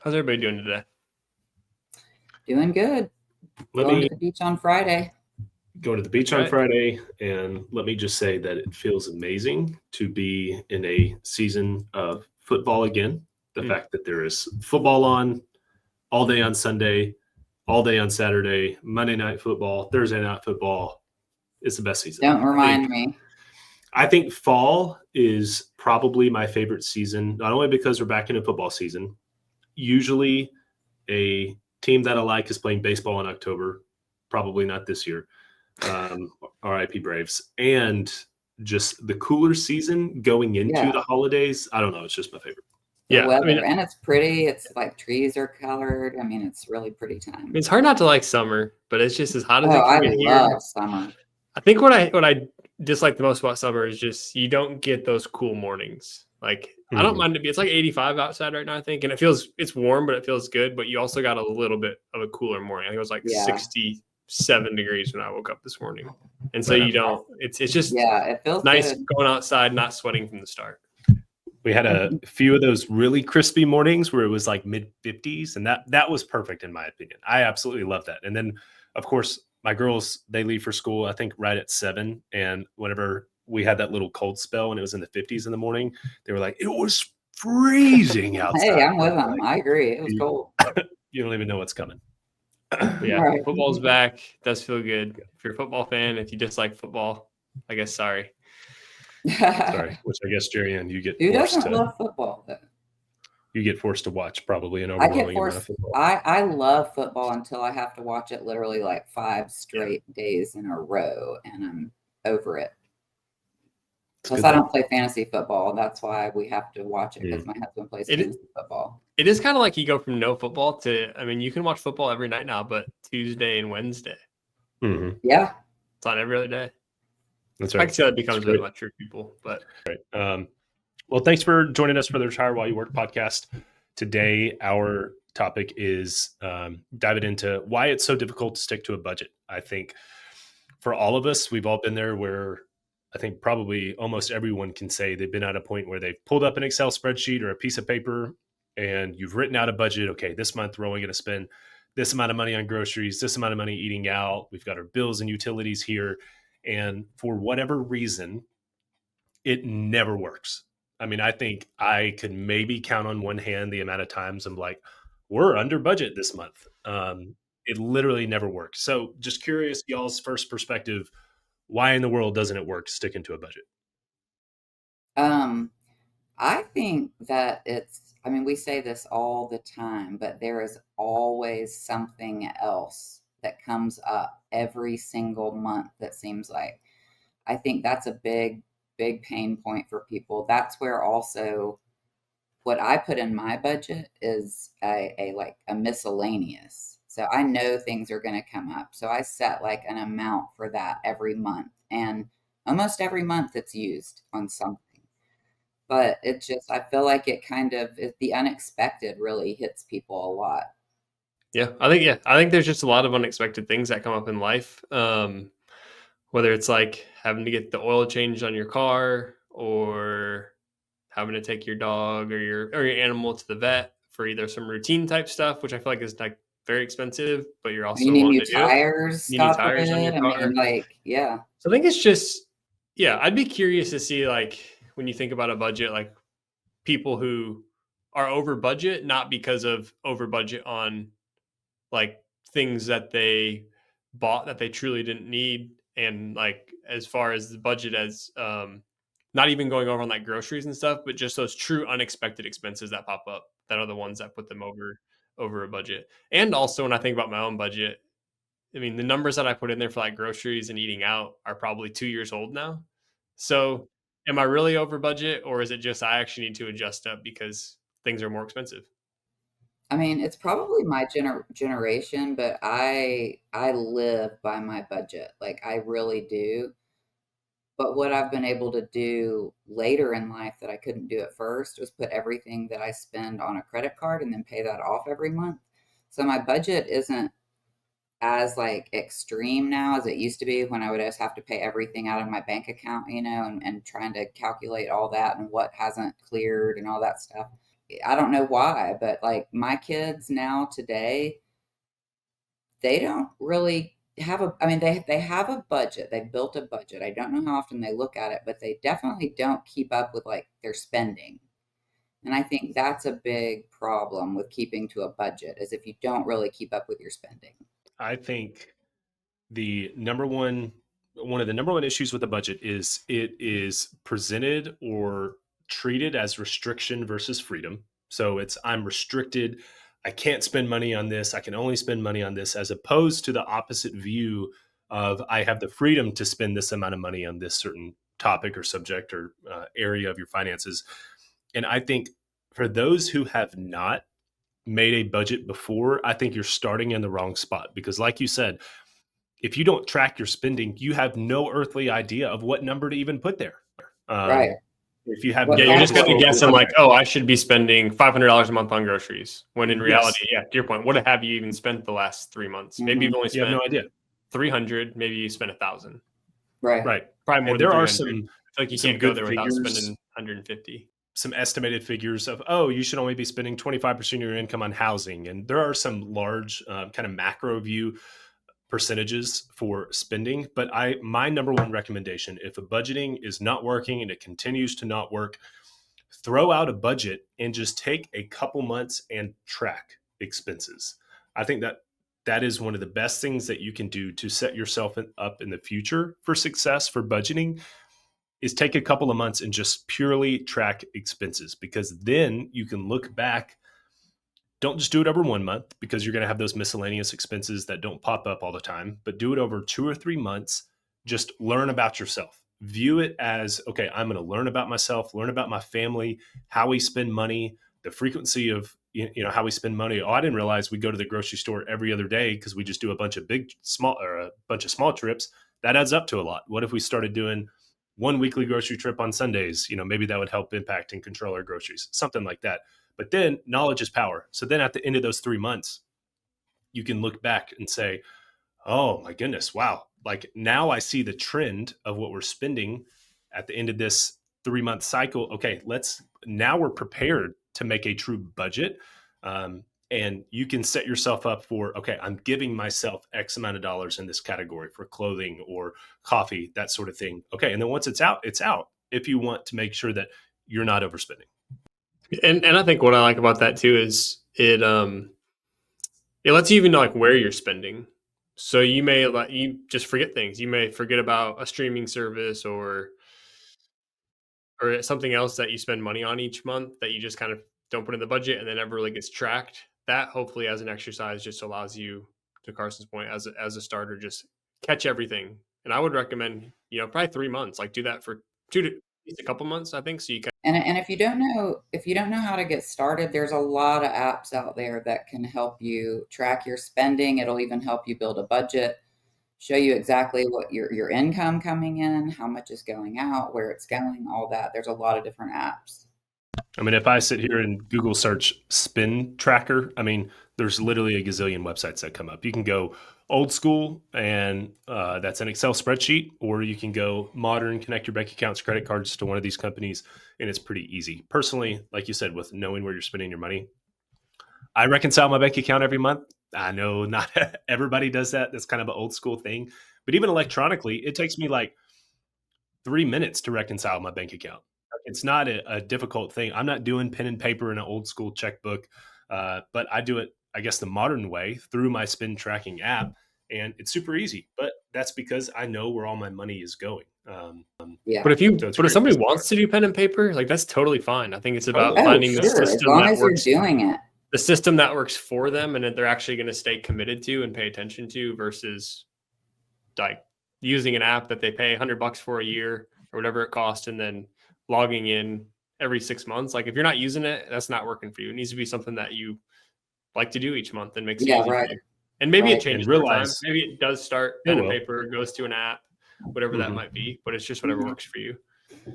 How's everybody doing today? Doing good. Let Going me to the beach on Friday. go to the beach That's on right. Friday, and let me just say that it feels amazing to be in a season of football again. The fact that there is football on all day on Sunday, all day on Saturday, Monday night football, Thursday night football. It's the best season. Don't remind me. I think fall is probably my favorite season, not only because we're back into football season. Usually, a team that I like is playing baseball in October. Probably not this year. RIP Braves. And just the cooler season going into Yeah. the holidays. I don't know. It's just my favorite. The Yeah, weather, and it's pretty. It's like trees are colored. I mean, it's really pretty time. it's hard not to like summer, but it's just as hot as Oh, it I can get here. love summer. I think what I dislike the most about summer is just you don't get those cool mornings. Like I don't mind it. It's like 85 outside right now, I think, and it's warm, but it feels good. But you also got a little bit of a cooler morning. I think it was like Yeah. 67 degrees when I woke up this morning, and so Right. you don't. It's just Yeah, it feels nice good. going outside, not sweating from the start. We had a few of those really crispy mornings where it was like mid 50s, and that was perfect in my opinion. I absolutely love that. And then, of course, my girls, they leave for school, I think right at 7. And whenever we had that little cold spell and it was in the 50s in the morning, they were like, it was freezing outside. Hey, I'm with them. Like, I agree. It was cold. you don't even know what's coming. But yeah, Right. football's back. It does feel good. If you're a football fan, if you dislike football, I guess sorry. Sorry, which I guess Jeri Anne, you get Who forced doesn't to love football though? you get forced to watch probably an I get overwhelming amount of forced. football. I love football until I have to watch it literally like 5 straight days in a row, and I'm over it. Plus, I don't play fantasy football. That's why we have to watch it because my husband plays fantasy football. It is kind of like you go from no football to, I mean, you can watch football every night now, but Tuesday and Wednesday. Mm-hmm. Yeah. It's on every other day. That's right. I can see that becomes a bit much for people, but. Right. Well, thanks for joining us for the Retire While You Work podcast. Today, our topic is diving into why it's so difficult to stick to a budget. I think for all of us, we've all been there where I think probably almost everyone can say they've been at a point where they've pulled up an Excel spreadsheet or a piece of paper and you've written out a budget. Okay, this month we're only going to spend this amount of money on groceries, this amount of money eating out. We've got our bills and utilities here. And for whatever reason, it never works. I mean, I think I could maybe count on one hand the amount of times I'm like, we're under budget this month. It literally never works. So just curious, y'all's first perspective, why in the world doesn't it work sticking to a budget? I think that I mean, we say this all the time, but there is always something else that comes up every single month that seems like. I think that's a big pain point for people. That's where also what I put in my budget is a like a miscellaneous. So I know things are going to come up. So I set like an amount for that every month. And almost every month it's used on something. But it just, I feel like the unexpected really hits people a lot. Yeah, I think there's just a lot of unexpected things that come up in life. Whether it's like having to get the oil changed on your car or having to take your dog or your animal to the vet for either some routine type stuff, which I feel like is like very expensive, but you're also You need wanting new to do it. tires, You need God tires on your forbid. I car. mean, like, yeah. So I think it's just, yeah, I'd be curious to see like when you think about a budget, like people who are over budget, not because of over budget on like things that they bought that they truly didn't need. And like, as far as the budget as, not even going over on like groceries and stuff, but just those true unexpected expenses that pop up that are the ones that put them over a budget. And also when I think about my own budget, I mean, the numbers that I put in there for like groceries and eating out are probably 2 years old now. So am I really over budget, or is it just I actually need to adjust up because things are more expensive? I mean, it's probably my generation, but I live by my budget. Like I really do. But what I've been able to do later in life that I couldn't do at first was put everything that I spend on a credit card and then pay that off every month. So my budget isn't as like extreme now as it used to be when I would just have to pay everything out of my bank account, and trying to calculate all that and what hasn't cleared and all that stuff. I don't know why, but like my kids now today, they don't really have a, I mean, they have a budget. They've built a budget. I don't know how often they look at it, but they definitely don't keep up with like their spending. And I think that's a big problem with keeping to a budget, is if you don't really keep up with your spending. I think one of the number one issues with the budget is it is presented or treated as restriction versus freedom. So it's, I'm restricted. I can't spend money on this. I can only spend money on this, as opposed to the opposite view of, I have the freedom to spend this amount of money on this certain topic or subject or area of your finances. And I think for those who have not made a budget before, I think you're starting in the wrong spot, because like you said, if you don't track your spending, you have no earthly idea of what number to even put there. Right. If you have What Yeah, you're just category? going to guess. I'm like, oh, I should be spending $500 a month on groceries. When in reality, Yes. yeah, to your point, what have you even spent the last 3 months? Maybe Mhm. you've only You have spent no idea. 300. Maybe you spent 1,000. Right. Right. Probably more And than there are 300. I feel like you some can't go good there without figures, spending 150. some estimated figures of, oh, you should only be spending 25% of your income on housing. And there are some large kind of macro view percentages for spending. But my number one recommendation, if a budgeting is not working and it continues to not work, throw out a budget and just take a couple months and track expenses. I think that is one of the best things that you can do to set yourself up in the future for success for budgeting, is take a couple of months and just purely track expenses, because then you can look back. Don't just do it over 1 month, because you're going to have those miscellaneous expenses that don't pop up all the time, but do it over 2 or 3 months. Just learn about yourself. View it as, okay, I'm going to learn about myself, learn about my family, how we spend money, the frequency of, how we spend money. Oh, I didn't realize we go to the grocery store every other day because we just do a bunch of small trips. That adds up to a lot. What if we started doing one weekly grocery trip on Sundays? Maybe that would help impact and control our groceries, something like that. But then knowledge is power. So then at the end of those 3 months, you can look back and say, oh my goodness, wow. Like now I see the trend of what we're spending at the end of this 3-month cycle. Okay, now we're prepared to make a true budget. And you can set yourself up for, okay, I'm giving myself X amount of dollars in this category for clothing or coffee, that sort of thing. Okay. And then once it's out, if you want to make sure that you're not overspending. And I think what I like about that too is it lets you even know like where you're spending. So you may you just forget things. You may forget about a streaming service or something else that you spend money on each month that you just kind of don't put in the budget and then never really gets tracked. That hopefully as an exercise just allows you, to Carson's point, as a starter, just catch everything. And I would recommend, probably 3 months, like do that for at least a couple months, I think. So you can. And if you don't know how to get started, there's a lot of apps out there that can help you track your spending. It'll even help you build a budget, show you exactly what your income coming in, how much is going out, where it's going, all that. There's a lot of different apps. I mean, if I sit here and Google search spin tracker, I mean, there's literally a gazillion websites that come up. You can go old school, and that's an Excel spreadsheet, or you can go modern, connect your bank accounts, credit cards to one of these companies, and it's pretty easy. Personally, like you said, with knowing where you're spending your money, I reconcile my bank account every month. I know not everybody does that. That's kind of an old school thing. But even electronically, it takes me like 3 minutes to reconcile my bank account. It's not a difficult thing. I'm not doing pen and paper in an old school checkbook, but I do it, I guess, the modern way through my spend tracking app, and it's super easy. But that's because I know where all my money is going. Yeah. But if somebody wants to do pen and paper, like that's totally fine. I think it's about finding the system as long that as works. you're doing it. The system that works for them and that they're actually going to stay committed to and pay attention to, versus like using an app that they pay $100 for a year or whatever it costs, and then logging in every 6 months. Like if you're not using it, that's not working for you. It needs to be something that you like to do each month and makes it easy for you. And maybe it changes over time. Maybe it does start pen and paper, goes to an app, whatever that might be, but it's just whatever works for you.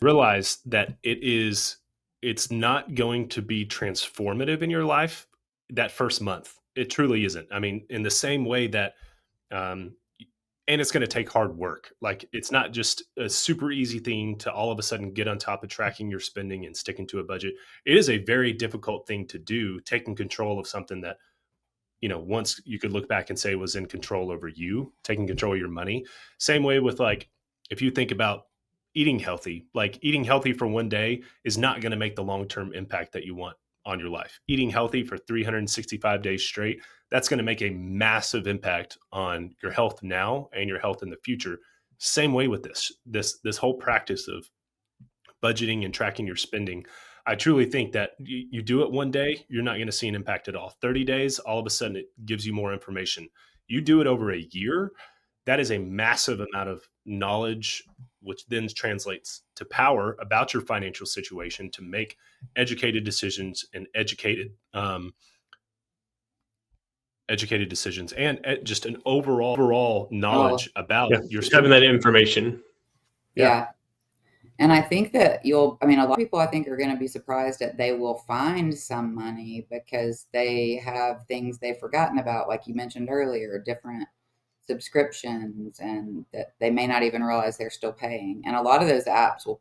Realize that it's not going to be transformative in your life that first month. It truly isn't. I mean, in the same way that and it's going to take hard work. Like, it's not just a super easy thing to all of a sudden get on top of tracking your spending and sticking to a budget. It is a very difficult thing to do, taking control of something that, once you could look back and say was in control over you, taking control of your money. Same way with, like, if you think about eating healthy, like, eating healthy for one day is not going to make the long-term impact that you want on your life. Eating healthy for 365 days straight, that's going to make a massive impact on your health now and your health in the future. Same way with this whole practice of budgeting and tracking your spending. I truly think that you do it one day, you're not going to see an impact at all. 30 days, all of a sudden it gives you more information. You do it over a year, that is a massive amount of knowledge, which then translates to power about your financial situation to make educated decisions and educated decisions, and just an overall knowledge about your just having that information. Yeah. And I think that a lot of people I think are going to be surprised that they will find some money because they have things they've forgotten about, like you mentioned earlier, different subscriptions, and that they may not even realize they're still paying. And a lot of those apps will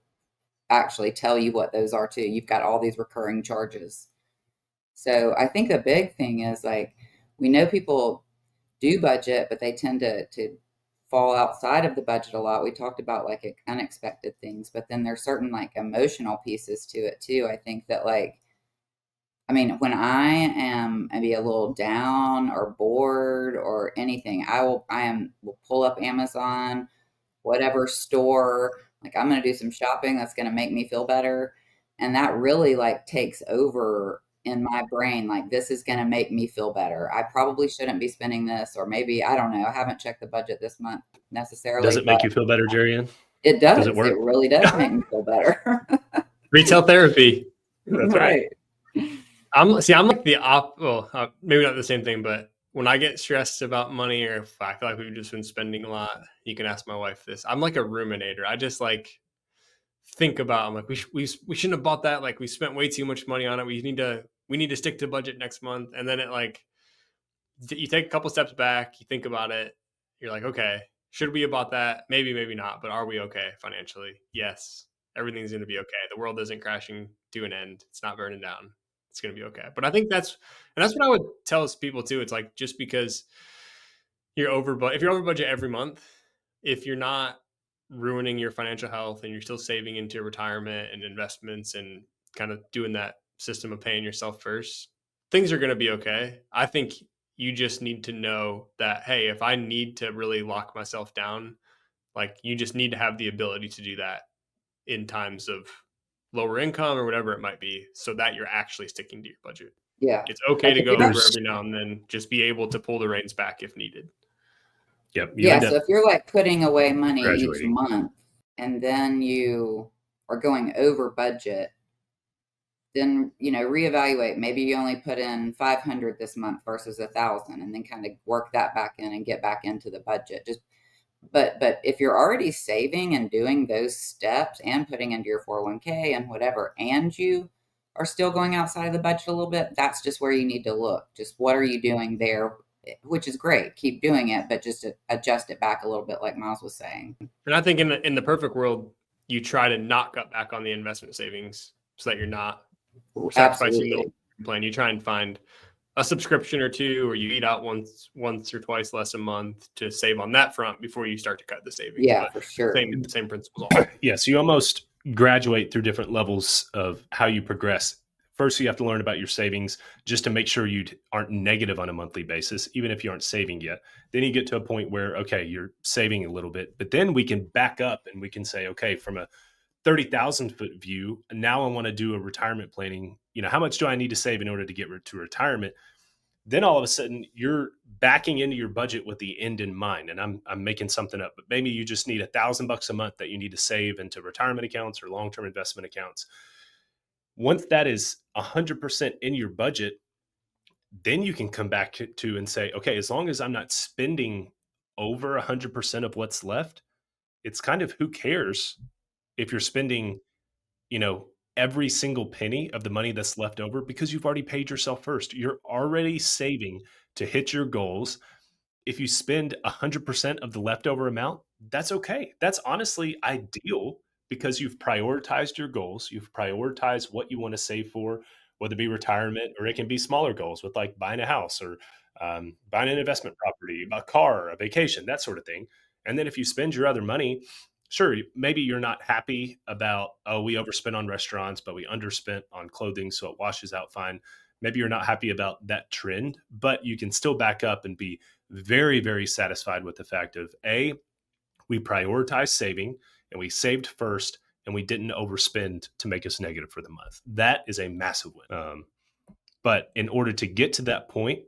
actually tell you what those are too. You've got all these recurring charges. So I think a big thing is, like, we know people do budget, but they tend to fall outside of the budget a lot. We talked about, like, unexpected things, but then there's certain, like, emotional pieces to it too. I think that, like, when I am maybe a little down or bored or anything, will pull up Amazon, whatever store, like, I'm going to do some shopping that's going to make me feel better. And that really, like, takes over in my brain. Like, this is going to make me feel better. I probably shouldn't be spending this, or maybe, I don't know. I haven't checked the budget this month necessarily. Does it make you feel better, Jeri Anne? It does. Does it work? It really does make me feel better. Retail therapy. That's right. I'm like the maybe not the same thing, but when I get stressed about money, or if I feel like we've just been spending a lot, you can ask my wife this. I'm like a ruminator. I just, like, think about, I'm like, we shouldn't have bought that. Like, we spent way too much money on it. We need to stick to budget next month. And then it, like, you take a couple steps back, you think about it. You're like, okay, should we have bought that? Maybe, maybe not. But are we okay financially? Yes. Everything's going to be okay. The world isn't crashing to an end. It's not burning down. It's going to be okay. But I think that's what I would tell people too. It's like, just because if you're over budget every month, if you're not ruining your financial health and you're still saving into retirement and investments and kind of doing that system of paying yourself first, things are going to be okay. I think you just need to know that, hey, if I need to really lock myself down, like, you just need to have the ability to do that in times of lower income or whatever it might be, so that you're actually sticking to your budget. Yeah. It's okay to go over every now and then, just be able to pull the reins back if needed. Yep. Yeah. So if you're, like, putting away money each month and then you are going over budget, then, reevaluate. Maybe you only put in 500 this month versus 1,000, and then kind of work that back in and get back into the budget. But if you're already saving and doing those steps and putting into your 401k and whatever, and you are still going outside of the budget a little bit, that's just where you need to look. Just what are you doing there, which is great. Keep doing it, but just to adjust it back a little bit, like Myles was saying. And I think in the perfect world, you try to not cut back on the investment savings so that you're not sacrificing the plan. You try and find a subscription or two, or you eat out once or twice less a month to save on that front before you start to cut the savings. Yeah, but for sure. Same principles. Yeah, so you almost graduate through different levels of how you progress. First, you have to learn about your savings just to make sure you aren't negative on a monthly basis, even if you aren't saving yet. Then you get to a point where, okay, you're saving a little bit, but then we can back up and we can say, okay, from a 30,000 foot view, now I want to do a retirement planning. How much do I need to save in order to get to retirement? Then all of a sudden you're backing into your budget with the end in mind. And I'm making something up, but maybe you just need $1,000 a month that you need to save into retirement accounts or long-term investment accounts. Once that is 100% in your budget, then you can come back to and say, okay, as long as I'm not spending over 100% of what's left, it's kind of, who cares if you're spending, every single penny of the money that's left over, because you've already paid yourself first. You're already saving to hit your goals. if you spend 100% of the leftover amount, that's okay. That's honestly ideal because you've prioritized your goals. You've prioritized what you want to save for, whether it be retirement or it can be smaller goals with like buying a house or buying an investment property, a car, a vacation, that sort of thing. And then if you spend your other money, sure, maybe you're not happy about, oh, we overspent on restaurants, but we underspent on clothing, so it washes out fine. Maybe you're not happy about that trend, but you can still back up and be very, very satisfied with the fact of A, we prioritized saving and we saved first and we didn't overspend to make us negative for the month. That is a massive win. But in order to get to that point,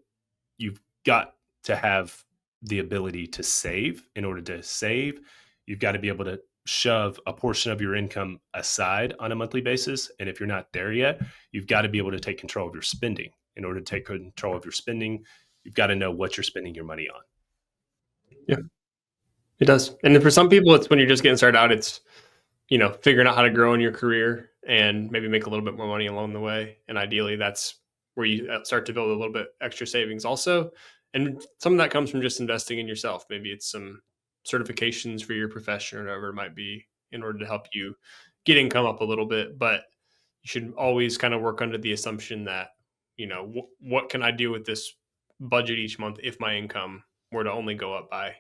you've got to have the ability to save. In order to save, you've got to be able to shove a portion of your income aside on a monthly basis. And if you're not there yet, you've got to be able to take control of your spending. In order to take control of your spending, you've got to know what you're spending your money on. Yeah, it does. And for some people, it's when you're just getting started out, it's, figuring out how to grow in your career and maybe make a little bit more money along the way. And ideally, that's where you start to build a little bit extra savings also. And some of that comes from just investing in yourself. Maybe it's some certifications for your profession or whatever it might be in order to help you get income up a little bit. But you should always kind of work under the assumption that, what can I do with this budget each month if my income were to only go up by,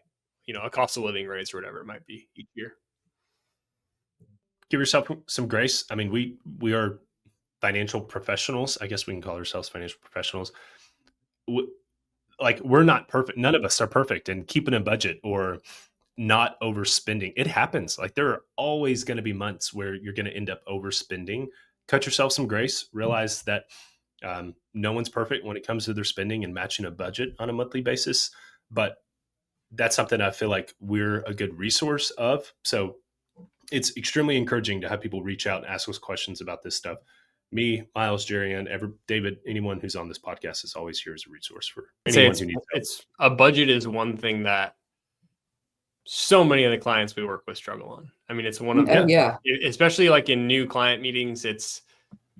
a cost of living raise or whatever it might be each year. Give yourself some grace. I mean, we are financial professionals. I guess we can call ourselves financial professionals. We're not perfect. None of us are perfect. And keeping a budget or not overspending, it happens. Like there are always going to be months where you're going to end up overspending. Cut yourself some grace. Realize that no one's perfect when it comes to their spending and matching a budget on a monthly basis. But that's something I feel like we're a good resource of. So it's extremely encouraging to have people reach out and ask us questions about this stuff. Me, Myles, Jeri Anne, David, anyone who's on this podcast is always here as a resource for anyone who needs help. It's a budget is one thing that so many of the clients we work with struggle on. I mean, it's one of them, especially like in new client meetings. It's,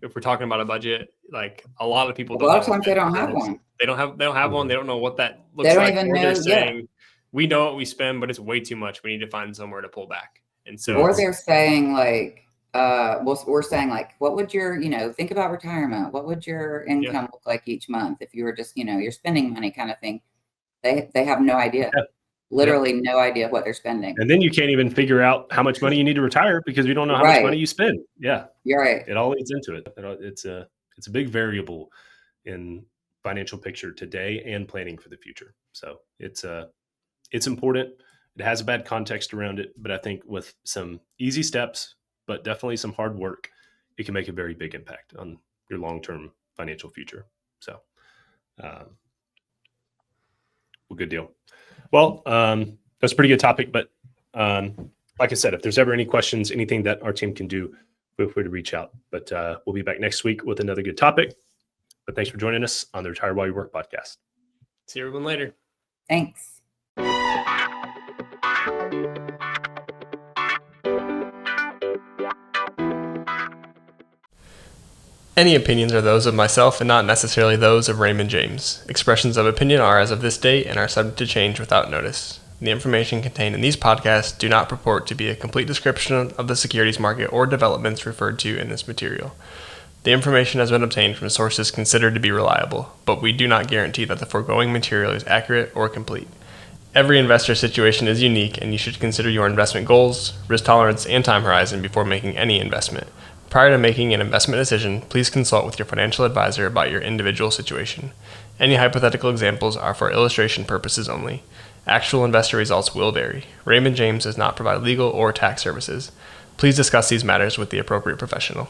if we're talking about a budget, like a lot of people, a lot of times they don't have one. They don't have one. They don't know what that looks like. They don't even know. They're saying, we know what we spend, but it's way too much. We need to find somewhere to pull back. And so, or they're saying like, we're saying like, what would your, think about retirement. What would your income look like each month if you were just, you're spending money kind of thing. They have no idea. Yeah. Literally no idea what they're spending. And then you can't even figure out how much money you need to retire because you don't know how much money you spend. Yeah. You're right. It all leads into it. It's a big variable in financial picture today and planning for the future. So it's important. It has a bad context around it, but I think with some easy steps, but definitely some hard work, it can make a very big impact on your long-term financial future. So, well, good deal. Well, that's a pretty good topic, but like I said, if there's ever any questions, anything that our team can do, feel free to reach out. But we'll be back next week with another good topic. But thanks for joining us on the Retire While You Work podcast. See everyone later. Thanks. Any opinions are those of myself and not necessarily those of Raymond James. Expressions of opinion are as of this date and are subject to change without notice. The information contained in these podcasts do not purport to be a complete description of the securities market or developments referred to in this material. The information has been obtained from sources considered to be reliable, but we do not guarantee that the foregoing material is accurate or complete. Every investor situation is unique, and you should consider your investment goals, risk tolerance, and time horizon before making any investment. Prior to making an investment decision, please consult with your financial advisor about your individual situation. Any hypothetical examples are for illustration purposes only. Actual investor results will vary. Raymond James does not provide legal or tax services. Please discuss these matters with the appropriate professional.